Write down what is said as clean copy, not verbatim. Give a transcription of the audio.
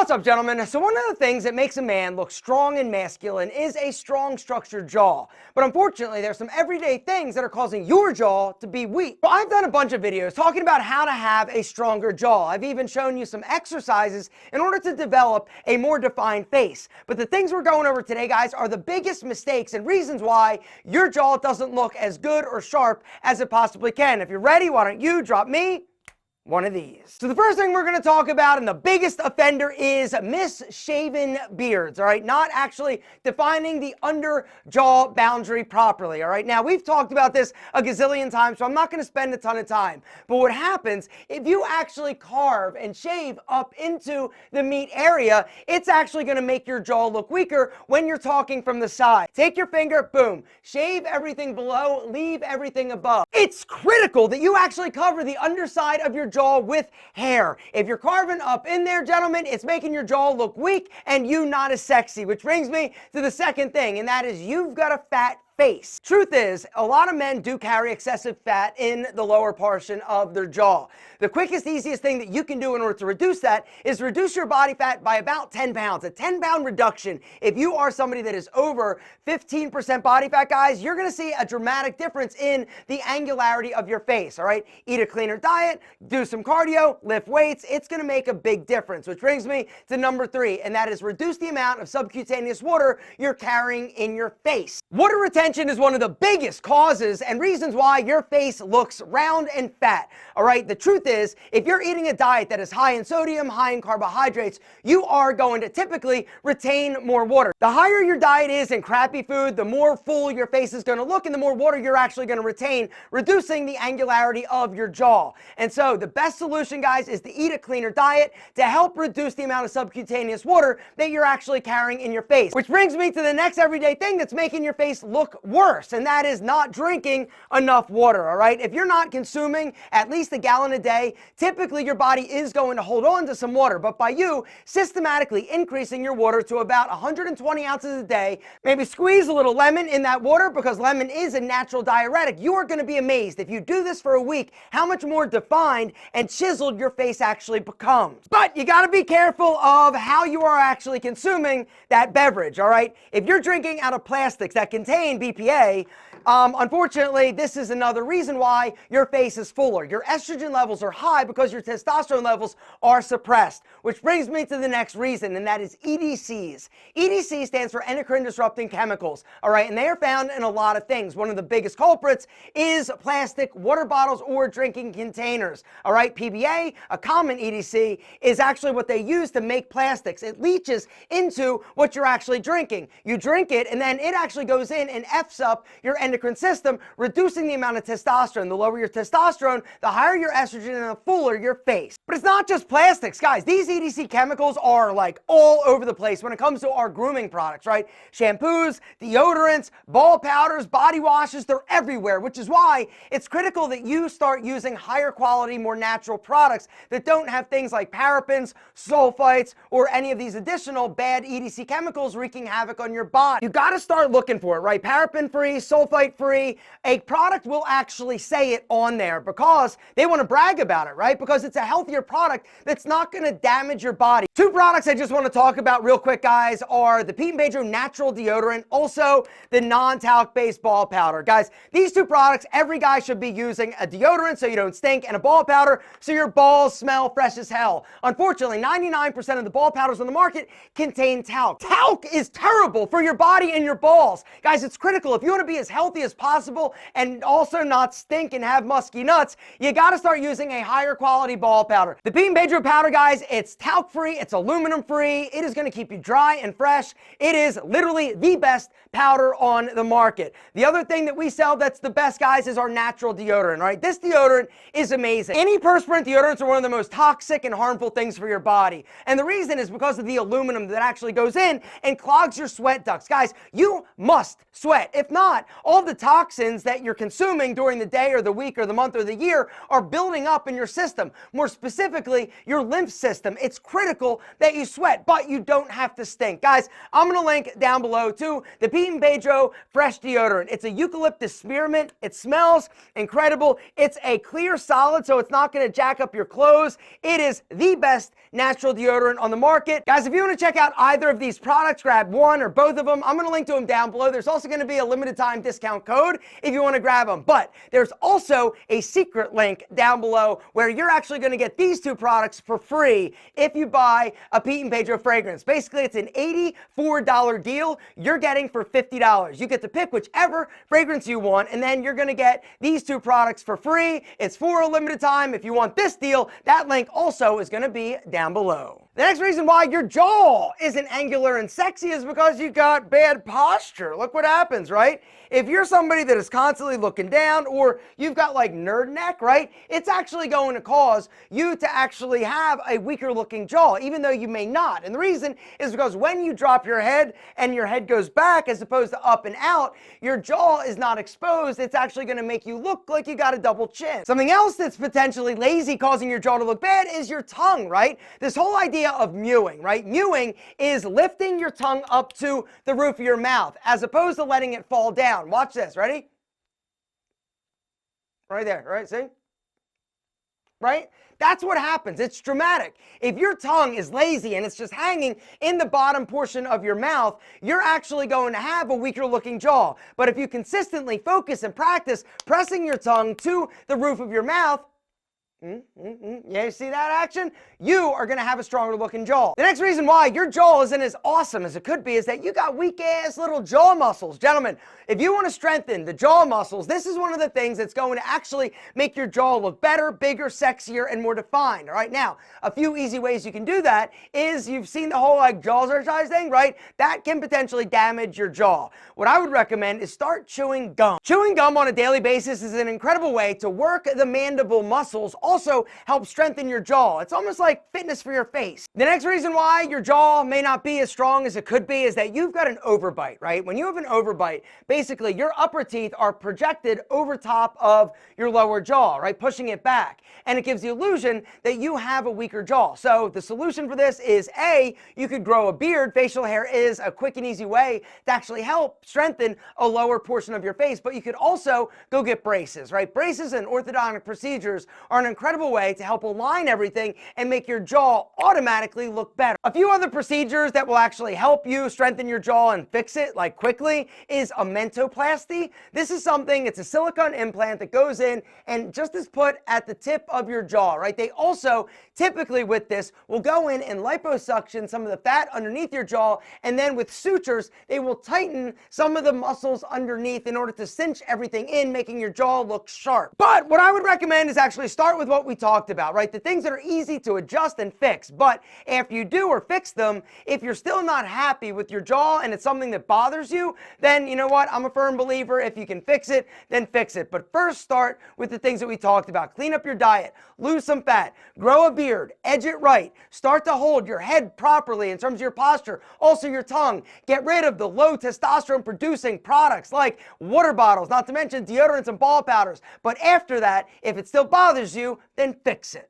What's up, gentlemen? So one of the things that makes a man look strong and masculine is a strong, structured jaw. But unfortunately, there's some everyday things that are causing your jaw to be weak. So I've done a bunch of videos talking about how to have a stronger jaw. I've even shown you some exercises in order to develop a more defined face. But the things we're going over today, guys, are the biggest mistakes and reasons why your jaw doesn't look as good or sharp as it possibly can. If you're ready, why don't you drop me one of these. So the first thing we're going to talk about, and the biggest offender, is misshaven beards, all right? Not actually defining the under jaw boundary properly, all right? Now, we've talked about this a gazillion times, so I'm not going to spend a ton of time. But what happens, if you actually carve and shave up into the meat area, it's actually going to make your jaw look weaker when you're talking from the side. Take your finger, boom, shave everything below, leave everything above. It's critical that you actually cover the underside of your jaw with hair. If you're carving up in there, gentlemen, it's making your jaw look weak and you not as sexy, which brings me to the second thing, and that is you've got a fat face. Truth is, a lot of men do carry excessive fat in the lower portion of their jaw. The quickest, easiest thing that you can do in order to reduce that is reduce your body fat by about 10 pounds. A 10-pound reduction, if you are somebody that is over 15% body fat, guys, you're going to see a dramatic difference in the angularity of your face, all right? Eat a cleaner diet, do some cardio, lift weights. It's going to make a big difference, which brings me to number 3, and that is reduce the amount of subcutaneous water you're carrying in your face. Water retention is one of the biggest causes and reasons why your face looks round and fat. All right, the truth is, if you're eating a diet that is high in sodium, high in carbohydrates, you are going to typically retain more water. The higher your diet is in crappy food, the more full your face is going to look and the more water you're actually going to retain, reducing the angularity of your jaw. And so the best solution, guys, is to eat a cleaner diet to help reduce the amount of subcutaneous water that you're actually carrying in your face. Which brings me to the next everyday thing that's making your face look worse, and that is not drinking enough water, all right? If you're not consuming at least a gallon a day, typically your body is going to hold on to some water, but by you systematically increasing your water to about 120 ounces a day, maybe squeeze a little lemon in that water because lemon is a natural diuretic, you are going to be amazed if you do this for a week how much more defined and chiseled your face actually becomes. But you got to be careful of how you are actually consuming that beverage, all right? If you're drinking out of plastics that contain BPA, unfortunately, this is another reason why your face is fuller. Your estrogen levels are high because your testosterone levels are suppressed, which brings me to the next reason, and that is EDCs. EDC stands for endocrine disrupting chemicals, all right, and they are found in a lot of things. One of the biggest culprits is plastic water bottles or drinking containers, all right? PBA, a common EDC, is actually what they use to make plastics. It leaches into what you're actually drinking. You drink it, and then it actually goes in and F's up your endocrine system, reducing the amount of testosterone. The lower your testosterone, the higher your estrogen and the fuller your face. But it's not just plastics, guys. These EDC chemicals are like all over the place when it comes to our grooming products, right? Shampoos, deodorants, ball powders, body washes, they're everywhere, which is why it's critical that you start using higher quality, more natural products that don't have things like parabens, sulfites, or any of these additional bad EDC chemicals wreaking havoc on your body. You got to start looking for it, right? Paraben-free, sulfite-free. A product will actually say it on there because they want to brag about it, right? Because it's a healthier product that's not going to damage your body. 2 products I just want to talk about real quick, guys, are the Pete and Pedro natural deodorant, also the non-talc based ball powder. Guys, these 2 products, every guy should be using a deodorant so you don't stink and a ball powder so your balls smell fresh as hell. Unfortunately, 99% of the ball powders on the market contain talc. Talc is terrible for your body and your balls. Guys, it's critical. If you want to be as healthy as possible and also not stink and have musky nuts, you got to start using a higher quality ball powder. The Pete and Pedro powder, guys, it's talc free, it's aluminum free, it is going to keep you dry and fresh. It is literally the best powder on the market. The other thing that we sell that's the best, guys, is our natural deodorant, right? This deodorant is amazing. Antiperspirant deodorants are one of the most toxic and harmful things for your body. And the reason is because of the aluminum that actually goes in and clogs your sweat ducts. Guys, you must sweat. If not, all the toxins that you're consuming during the day or the week or the month or the year are building up in your system. More specifically, your lymph system. it's critical that you sweat, but you don't have to stink. Guys, I'm going to link down below to the Pete and Pedro Fresh Deodorant. It's a eucalyptus spearmint. It smells incredible. It's a clear solid, so it's not going to jack up your clothes. It is the best natural deodorant on the market. Guys, if you want to check out either of these products, grab one or both of them. I'm going to link to them down below. There's also going to be a limited time discount code if you want to grab them. But there's also a secret link down below where you're actually going to get these two products for free if you buy a Pete and Pedro fragrance. Basically, it's an $84 deal you're getting for $50. You get to pick whichever fragrance you want, and then you're going to get these two products for free. It's for a limited time. If you want this deal, that link also is going to be down below. The next reason why your jaw isn't angular and sexy is because you got bad posture. Look what happens, right? If you're somebody that is constantly looking down, or you've got like nerd neck, right? It's actually going to cause you to actually have a weaker looking jaw, even though you may not. And the reason is because when you drop your head and your head goes back as opposed to up and out, your jaw is not exposed. It's actually going to make you look like you got a double chin. Something else that's potentially lazy causing your jaw to look bad is your tongue, right? This whole idea of mewing, right? Mewing is lifting your tongue up to the roof of your mouth as opposed to letting it fall down. Watch this, ready? Right there, right? See? Right? That's what happens. It's dramatic. If your tongue is lazy and it's just hanging in the bottom portion of your mouth, you're actually going to have a weaker looking jaw. But if you consistently focus and practice pressing your tongue to the roof of your mouth, yeah, you see that action? You are going to have a stronger looking jaw. The next reason why your jaw isn't as awesome as it could be is that you got weak ass little jaw muscles. Gentlemen, if you want to strengthen the jaw muscles, this is one of the things that's going to actually make your jaw look better, bigger, sexier, and more defined. All right, now, a few easy ways you can do that is you've seen the whole like jaw exercise thing, right? That can potentially damage your jaw. What I would recommend is start chewing gum. Chewing gum on a daily basis is an incredible way to work the mandible muscles, also help strengthen your jaw. It's almost like fitness for your face. The next reason why your jaw may not be as strong as it could be is that you've got an overbite, right? When you have an overbite, basically your upper teeth are projected over top of your lower jaw, right? Pushing it back. And it gives the illusion that you have a weaker jaw. So the solution for this is A, you could grow a beard. Facial hair is a quick and easy way to actually help strengthen a lower portion of your face, but you could also go get braces, right? Braces and orthodontic procedures are an incredible way to help align everything and make your jaw automatically look better. A few other procedures that will actually help you strengthen your jaw and fix it like quickly is Amendiplasty. This is something, it's a silicone implant that goes in and just is put at the tip of your jaw, right? They also typically with this will go in and liposuction some of the fat underneath your jaw, and then with sutures they will tighten some of the muscles underneath in order to cinch everything in, making your jaw look sharp. But what I would recommend is actually start with what we talked about, right? The things that are easy to adjust and fix. But after you do or fix them, if you're still not happy with your jaw and it's something that bothers you, then you know what? I'm a firm believer if you can fix it, then fix it. But first start with the things that we talked about. Clean up your diet, lose some fat, grow a beard, edge it right, start to hold your head properly in terms of your posture, also your tongue. Get rid of the low testosterone producing products like water bottles, not to mention deodorants and ball powders. But after that, if it still bothers you, then fix it.